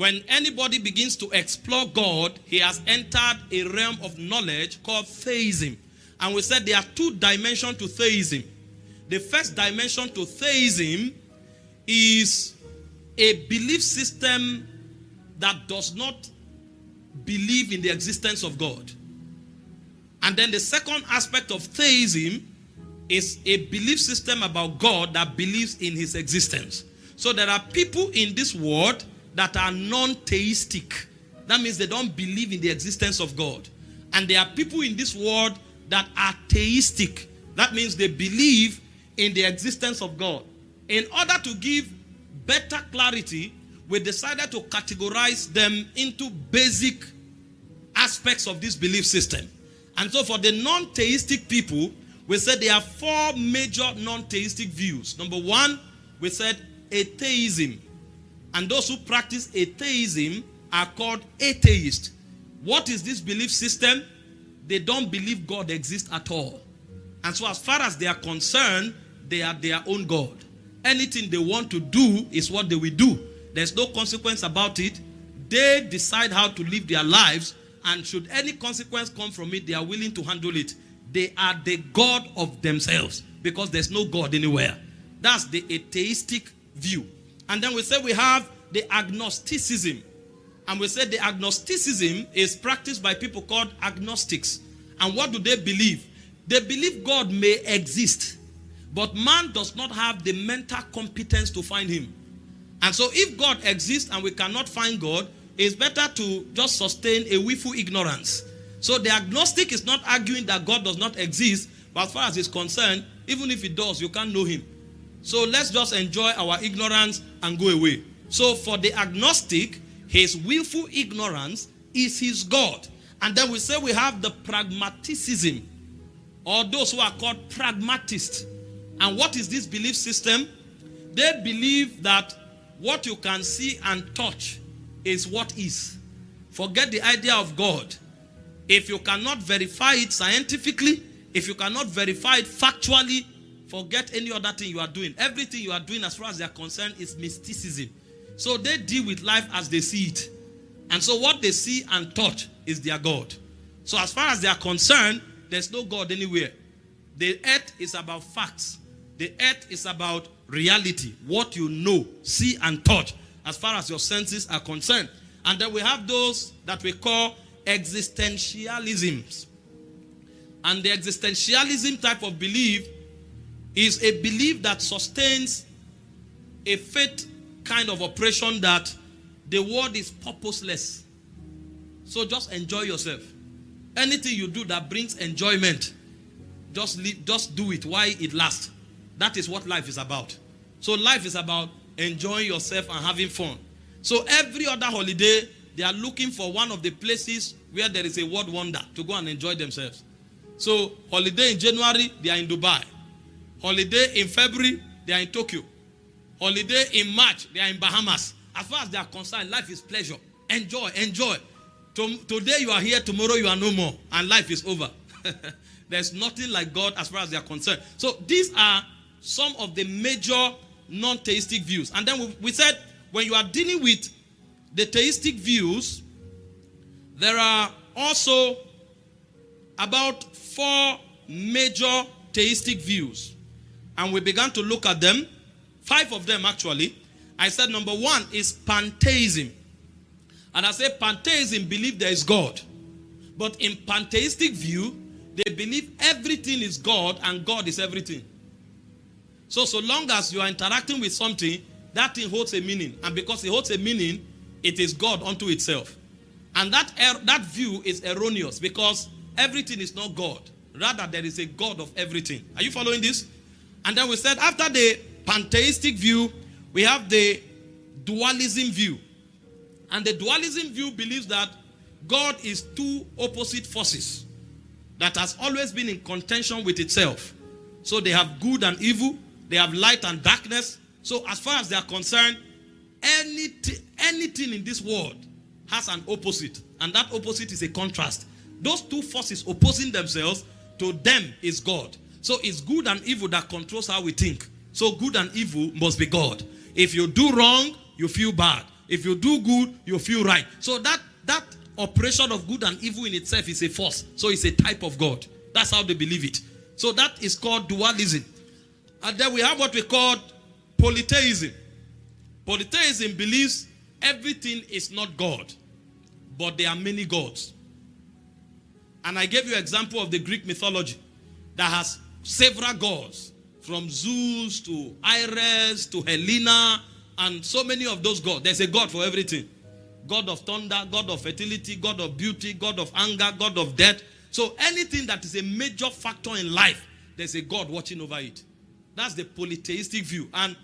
when anybody begins to explore God, he has entered a realm of knowledge called theism. And we said there are two dimensions to theism. The first dimension to theism is a belief system that does not believe in the existence of God. And then the second aspect of theism is a belief system about God that believes in his existence. So there are people in this world that are non-theistic. That means they don't believe in the existence of God. And there are people in this world that are theistic. That means they believe in the existence of God. In order to give better clarity, we decided to categorize them into basic aspects of this belief system. And so for the non-theistic people, we said there are four major non-theistic views. Number one, we said atheism. And those who practice atheism are called atheists. What is this belief system? They don't believe God exists at all. And so as far as they are concerned, they are their own God. Anything they want to do is what they will do. There's no consequence about it. They decide how to live their lives, and should any consequence come from it, they are willing to handle it. They are the God of themselves because there's no God anywhere. That's the atheistic view. And then we say we have the agnosticism. And we said the agnosticism is practiced by people called agnostics. And what do they believe? They believe God may exist, but man does not have the mental competence to find him. And so if God exists and we cannot find God, it's better to just sustain a willful ignorance. So the agnostic is not arguing that God does not exist, but as far as he's concerned, even if he does, you can't know him. So let's just enjoy our ignorance and go away. So for the agnostic, his willful ignorance is his God. And then we say we have the pragmaticism, or those who are called pragmatists. And what is this belief system? They believe that what you can see and touch is what is. Forget the idea of God. If you cannot verify it scientifically, if you cannot verify it factually, forget any other thing you are doing. Everything you are doing as far as they are concerned is mysticism. So they deal with life as they see it. And so what they see and touch is their God. So as far as they are concerned, there's no God anywhere. The earth is about facts. The earth is about reality. What you know, see and touch as far as your senses are concerned. And then we have those that we call existentialisms. And the existentialism type of belief is a belief that sustains a faith kind of operation that the world is purposeless. So just enjoy yourself. Anything you do that brings enjoyment, just do it while it lasts. That is what life is about. So life is about enjoying yourself and having fun. So every other holiday, they are looking for one of the places where there is a world wonder to go and enjoy themselves. So holiday in January, they are in Dubai. Holiday in February, they are in Tokyo. Holiday in March, they are in Bahamas. As far as they are concerned, life is pleasure. Enjoy, enjoy. Today you are here, tomorrow you are no more, and life is over. There's nothing like God as far as they are concerned. So these are some of the major non-theistic views. And then we said, when you are dealing with the theistic views, there are also about 4 major theistic views. And we began to look at them. 5 of them actually. I said number 1 is pantheism. And I said pantheism believe there is God. But in pantheistic view, they believe everything is God and God is everything. So long as you are interacting with something, that thing holds a meaning. And because it holds a meaning, it is God unto itself. And that view is erroneous because everything is not God. Rather, there is a God of everything. Are you following this? And then we said after the pantheistic view, we have the dualism view. And the dualism view believes that God is 2 opposite forces that has always been in contention with itself. So they have good and evil. They have light and darkness. So as far as they are concerned, anything in this world has an opposite. And that opposite is a contrast. Those 2 forces opposing themselves, to them is God. So it's good and evil that controls how we think. So good and evil must be God. If you do wrong, you feel bad. If you do good, you feel right. So that operation of good and evil in itself is a force. So it's a type of God. That's how they believe it. So that is called dualism. And then we have what we call polytheism. Polytheism believes everything is not God, but there are many gods. And I gave you an example of the Greek mythology that has several gods, from Zeus to Ares to Helena, and so many of those gods. There's a God for everything. God of thunder, God of fertility, God of beauty, God of anger, God of death. So anything that is a major factor in life, there's a God watching over it. That's the polytheistic view. And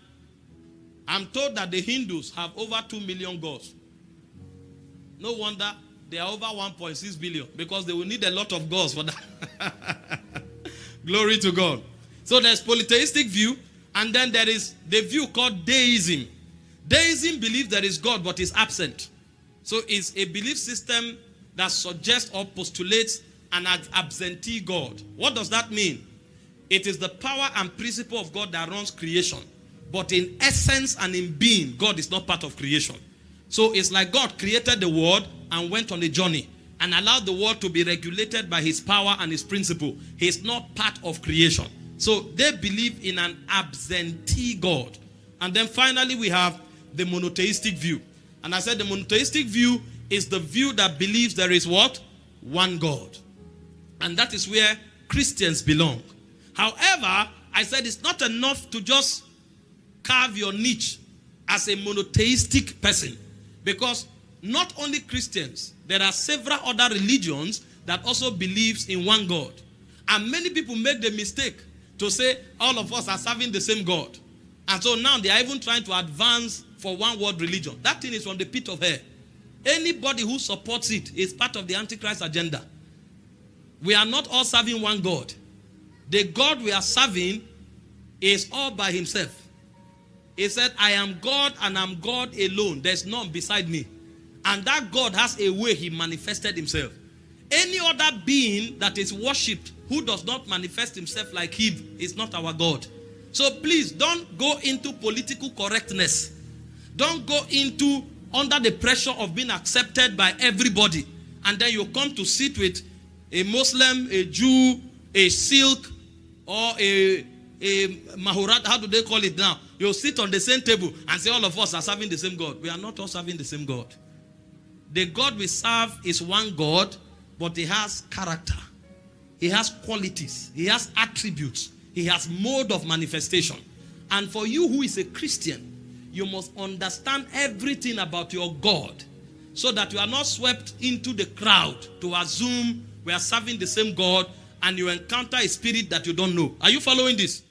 I'm told that the Hindus have over 2 million gods. No wonder they are over 1.6 billion, because they will need a lot of gods for that. Glory to God. So there's polytheistic view, and then there is the view called deism. Deism believes there is God but is absent. So it's a belief system that suggests or postulates an absentee God. What does that mean? It is the power and principle of God that runs creation. But in essence and in being, God is not part of creation. So it's like God created the world and went on a journey and allowed the world to be regulated by his power and his principle. He's not part of creation. So they believe in an absentee God. And then finally we have the monotheistic view. And I said the monotheistic view is the view that believes there is what? One God. And that is where Christians belong. However, I said it's not enough to just carve your niche as a monotheistic person. Because not only Christians, there are several other religions that also believes in one God. And many people make the mistake to say all of us are serving the same God. And so now they are even trying to advance for one world religion. That thing is from the pit of hell. Anybody who supports it is part of the Antichrist agenda. We are not all serving one God. The God we are serving is all by himself. He said, I am God and I'm God alone. There's none beside me. And that God has a way he manifested himself. Any other being that is worshipped who does not manifest himself like him is not our God. So please don't go into political correctness. Don't go into under the pressure of being accepted by everybody. And then you come to sit with a Muslim, a Jew, a Sikh, or a Mahurat, how do they call it now? You'll sit on the same table and say all of us are serving the same God. We are not all serving the same God. The God we serve is one God, but he has character. He has qualities. He has attributes. He has mode of manifestation. And for you who is a Christian, you must understand everything about your God so that you are not swept into the crowd to assume we are serving the same God and you encounter a spirit that you don't know. Are you following this?